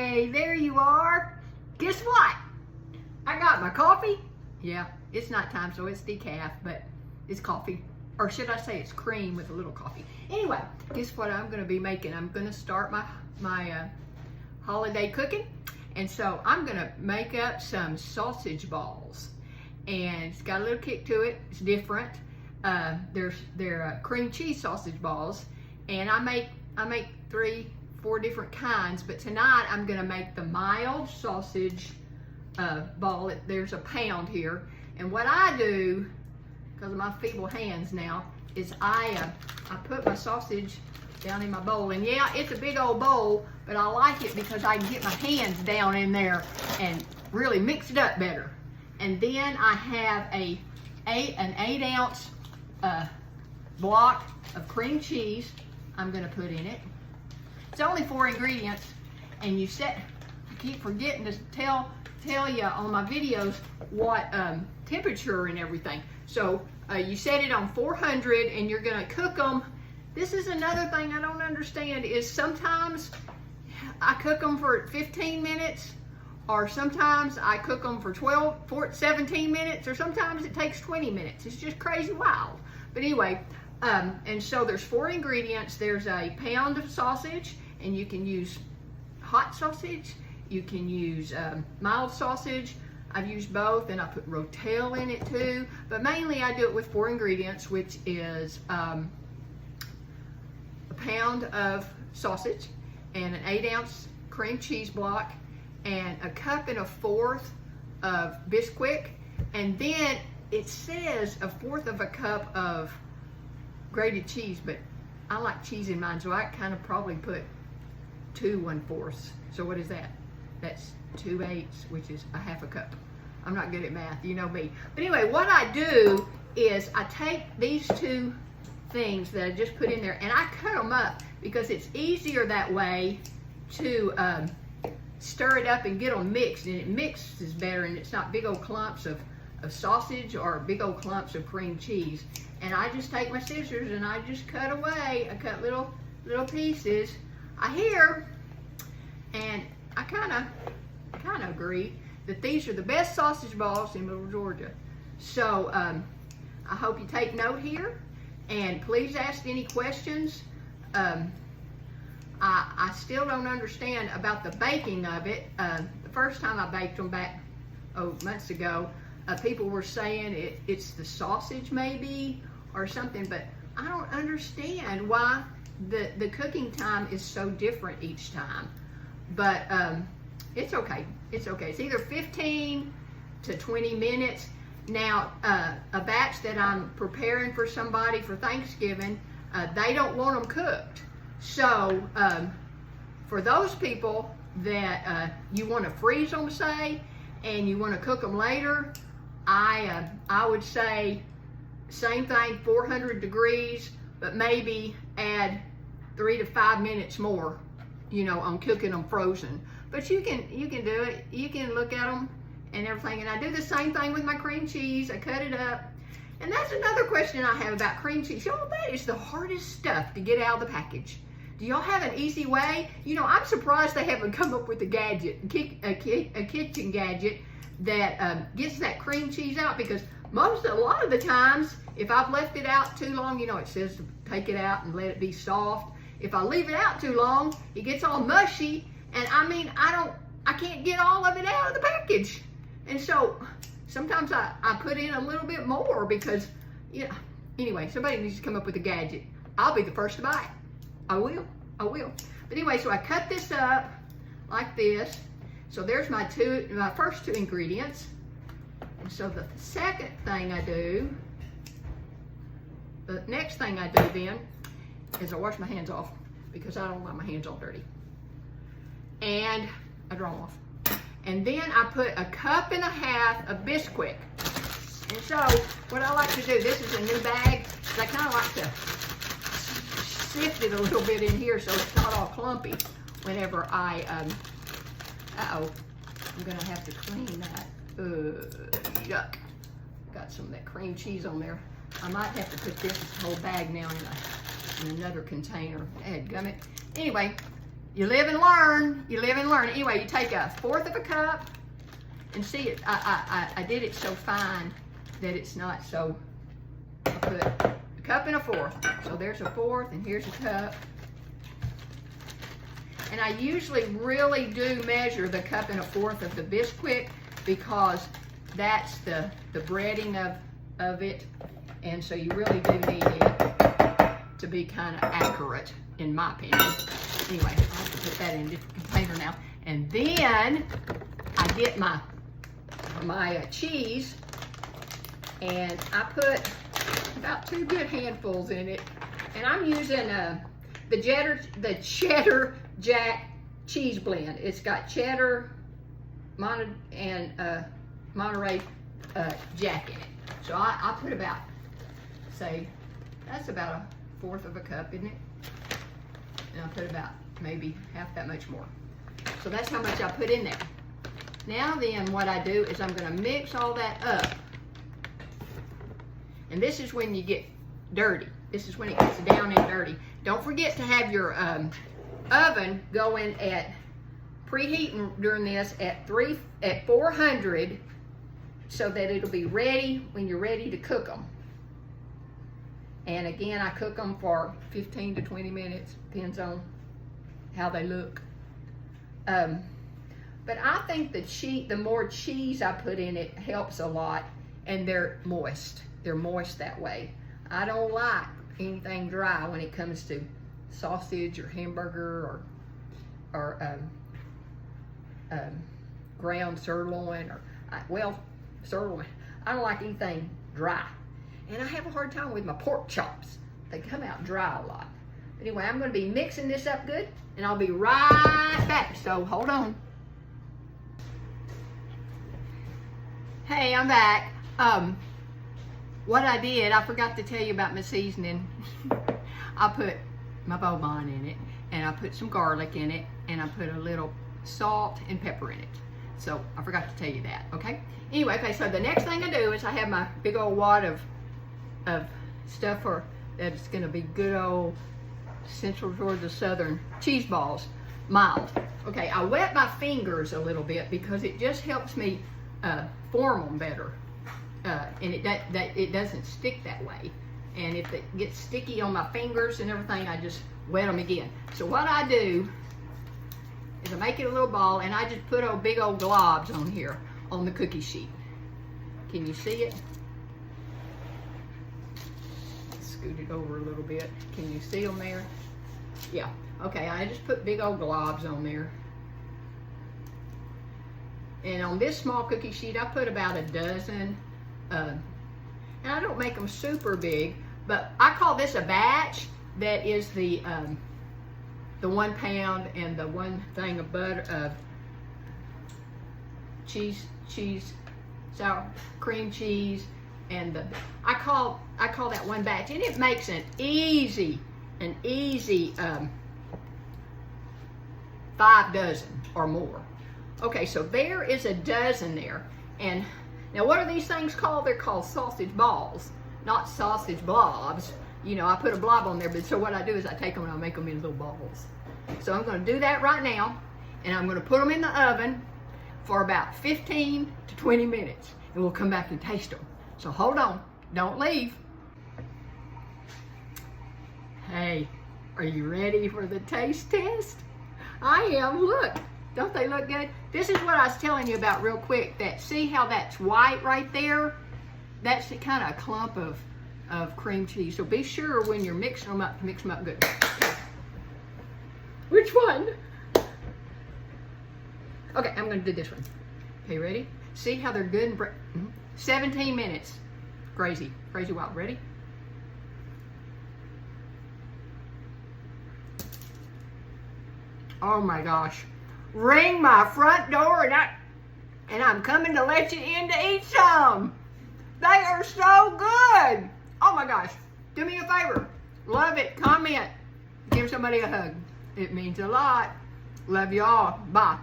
Hey, there you are. Guess what? I got my coffee. Yeah, it's nighttime, so it's decaf, but it's coffee. Or should I say it's cream with a little coffee. Anyway, guess what I'm gonna be making? I'm gonna start my holiday cooking. And so I'm gonna make up some sausage balls. And it's got a little kick to it, it's different. They're cream cheese sausage balls. And I make 3-4 different kinds, but tonight I'm gonna make the mild sausage ball. There's a pound here. And what I do, because of my feeble hands now, is I put my sausage down in my bowl. And yeah, it's a big old bowl, but I like it because I can get my hands down in there and really mix it up better. And then I have an 8-ounce block of cream cheese I'm gonna put in it. It's only 4 ingredients, and I keep forgetting to tell you on my videos what temperature and everything. So you set it on 400 and you're gonna cook them. This is another thing I don't understand, is sometimes I cook them for 15 minutes, or sometimes I cook them for 17 minutes, or sometimes it takes 20 minutes. It's just crazy wild. But anyway, and so there's 4 ingredients. There's a pound of sausage, and you can use hot sausage, you can use mild sausage. I've used both, and I put rotel in it too, but mainly I do it with 4 ingredients, which is a pound of sausage and an 8-ounce cream cheese block and a 1/4 cup of Bisquick, and then it says 1/4 cup of grated cheese, but I like cheese in mine, so I kind of probably put 2 1/4. So what is that? That's 2/8, which is a 1/2 cup. I'm not good at math, you know me. But anyway, what I do is I take these 2 things that I just put in there and I cut them up, because it's easier that way to stir it up and get them mixed, and it mixes better, and it's not big old clumps of sausage or big old clumps of cream cheese. And I just take my scissors and I just cut away. I cut little pieces. I hear, and I kind of agree, that these are the best sausage balls in Middle Georgia. So I hope you take note here, and please ask any questions. I still don't understand about the baking of it. The first time I baked them back months ago, people were saying it's the sausage maybe or something, but I don't understand why the cooking time is so different each time. But it's okay. It's okay. It's either 15 to 20 minutes. Now, a batch that I'm preparing for somebody for Thanksgiving, they don't want them cooked. So for those people that you want to freeze them, say, and you want to cook them later, I would say same thing, 400 degrees, but maybe add 3 to 5 minutes more, you know, on cooking them frozen. But you can do it. You can look at them and everything. And I do the same thing with my cream cheese. I cut it up. And that's another question I have about cream cheese. Y'all, that is the hardest stuff to get out of the package. Do y'all have an easy way? You know, I'm surprised they haven't come up with a gadget, a kitchen gadget that gets that cream cheese out, because a lot of the times, if I've left it out too long, you know, it says to take it out and let it be soft. If I leave it out too long, it gets all mushy, and I mean, I can't get all of it out of the package. And so sometimes I put in a little bit more, because, you know, anyway, somebody needs to come up with a gadget. I'll be the first to buy it. I will. But anyway, so I cut this up like this. So there's my first 2 ingredients. And so the next thing I do then is I wash my hands off, because I don't want my hands all dirty. And I draw them off. And then I put a 1.5 cups of Bisquick. And so what I like to do, this is a new bag, I kind of like to sift it a little bit in here so it's not all clumpy whenever I, I'm gonna have to clean that. Yuck. Got some of that cream cheese on there. I might have to put this whole bag now in another container. Dadgummit. Anyway, You live and learn. You live and learn. Anyway, you take 1/4 of a cup, and see it. I did it so fine that it's not so. I put a cup and 1/4. So there's 1/4, and here's a cup. And I usually really do measure the cup and 1/4 of the Bisquick because that's the breading of it. And so you really do need it to be kind of accurate, in my opinion. Anyway, I have to put that in a different container now. And then I get my cheese, and I put about 2 good handfuls in it. And I'm using the cheddar Jack cheese blend. It's got cheddar and Monterey Jack in it. So I put about, say, that's about 1/4 of a cup, isn't it? And I put about maybe half that much more. So that's how much I put in there. Now then, what I do is I'm going to mix all that up. And this is when you get dirty. This is when it gets down and dirty. Don't forget to have your oven going at preheating during this at 400, so that it'll be ready when you're ready to cook them. And again, I cook them for 15 to 20 minutes, depends on how they look. But I think the more cheese I put in it helps a lot, and they're moist. They're moist that way. I don't like anything dry when it comes to sausage or hamburger or ground sirloin sirloin. I don't like anything dry. And I have a hard time with my pork chops. They come out dry a lot. Anyway, I'm going to be mixing this up good, and I'll be right back. So hold on. Hey, I'm back. What I did, I forgot to tell you about my seasoning. I put my bouillon in it, and I put some garlic in it, and I put a little salt and pepper in it. So I forgot to tell you that, okay? Anyway, okay, so the next thing I do is I have my big old wad of stuff that's gonna be good old Central Georgia Southern cheese balls, mild. Okay, I wet my fingers a little bit because it just helps me form them better. And it doesn't stick that way. And if it gets sticky on my fingers and everything, I just wet them again. So what I do is I make it a little ball, and I just put big old globs on here on the cookie sheet. Can you see it? Scoot it over a little bit. Can you see them there? Yeah. Okay, I just put big old globs on there. And on this small cookie sheet, I put about a dozen. And I don't make them super big, but I call this a batch. That is the 1 pound and the 1 thing of butter, cheese, sour cream cheese, and I call that one batch, and it makes an easy 5 dozen or more. Okay, so there is a dozen there, and now what are these things called? They're called sausage balls, not sausage blobs. You know, I put a blob on there, but so what I do is I take them and I make them into little balls. So I'm going to do that right now, and I'm going to put them in the oven for about 15 to 20 minutes, and we'll come back and taste them. So hold on, don't leave. Hey, are you ready for the taste test? I am. Look, don't they look good? This is what I was telling you about real quick. That, see how that's white right there? That's the kind of clump of cream cheese. So be sure when you're mixing them up, to mix them up good. Which one? Okay, I'm going to do this one. Okay, ready? See how they're good and 17 minutes. Crazy wild. Ready? Oh my gosh. Ring my front door and I'm coming to let you in to eat some. They are so good. Oh my gosh. Do me a favor. Love it. Comment. Give somebody a hug. It means a lot. Love you all. Bye.